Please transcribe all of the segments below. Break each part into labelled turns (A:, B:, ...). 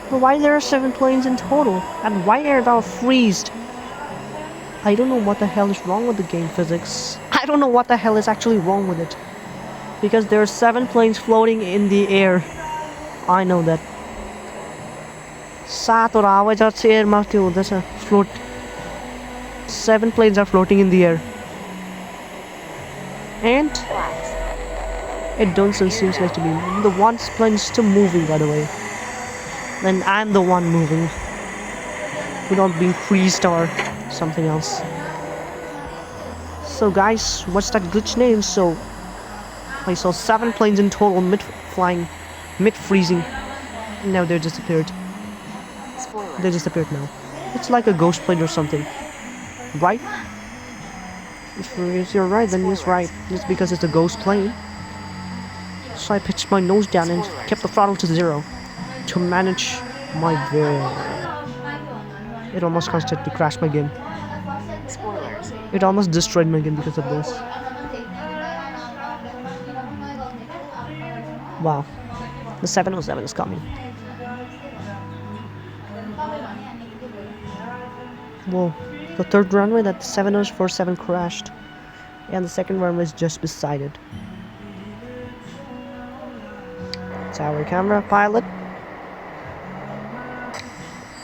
A: But why there are 7 planes in total? And why are they all freezed? I don't know what the hell is wrong with the game physics. I don't know what the hell is actually wrong with it. Because there are 7 planes floating in the air. I know that. 7 planes are floating in the air. And it doesn't seem like to be. The one plane is still moving, by the way. And I'm the one moving. Without being freezed or something else. So guys, what's that glitch name? So I saw 7 planes in total mid-flying, mid-freezing. Now they're disappeared. They disappeared now. It's like a ghost plane or something. Right? If you're right, then it's right. It's because it's a ghost plane. So I pitched my nose down and kept the throttle to 0 to manage my It almost constantly crashed my game. It almost destroyed my game because of this. Wow. The 707 is coming. Whoa. The third runway that the 7047 crashed. And the second runway is just beside it. Tower camera, pilot.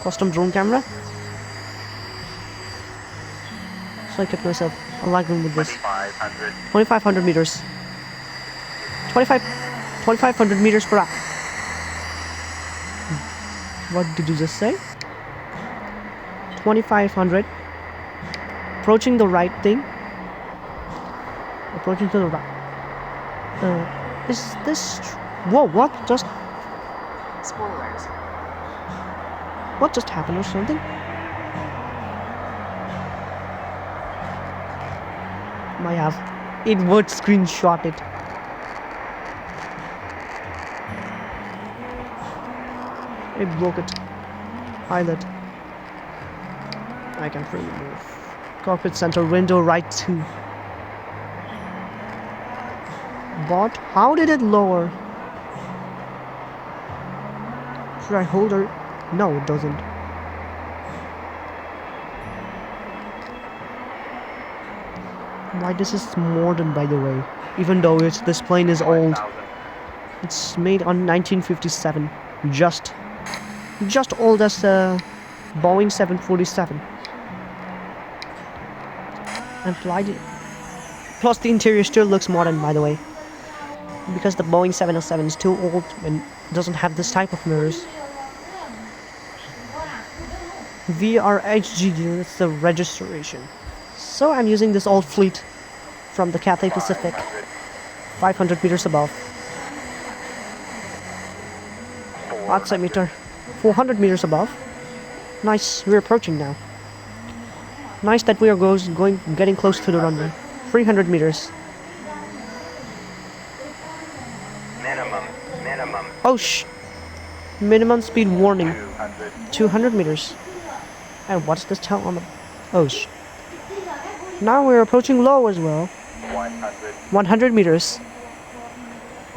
A: Custom drone camera. So I kept myself alive with this. 2,500 meters. 2,500 meters per hour. What did you just say? 2,500. Approaching the right thing. Approaching to the right. Is this... Whoa, what? Just...
B: Spoilers.
A: What just happened or something? I have. It would screenshot it. It broke it. Pilot. I can freely move. Cockpit center window right 2. But how did it lower? Should I hold her? No, it doesn't. Why this is modern, by the way, even though this plane is old. It's made on 1957, just old as the Boeing 747. And plus the interior still looks modern, by the way, because the Boeing 707 is too old and doesn't have this type of mirrors. VHHH, that's the registration. So I'm using this old fleet from the Cathay Pacific, 500 meters above. Oximeter, 400 meters above. Nice, we're approaching now. Nice that we are getting close to the runway. 300 meters.
B: Minimum.
A: Oh minimum speed warning. 200 meters. And what's this tell on the... Oh Now we're approaching low as well. 100 meters.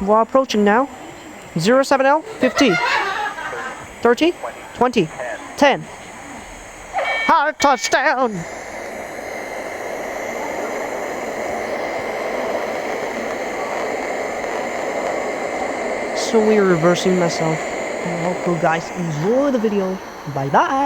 A: We're approaching now. 07L, 50. 30, 20, 10. Hard touchdown! So we're reversing myself. I hope you guys enjoy the video. Bye bye!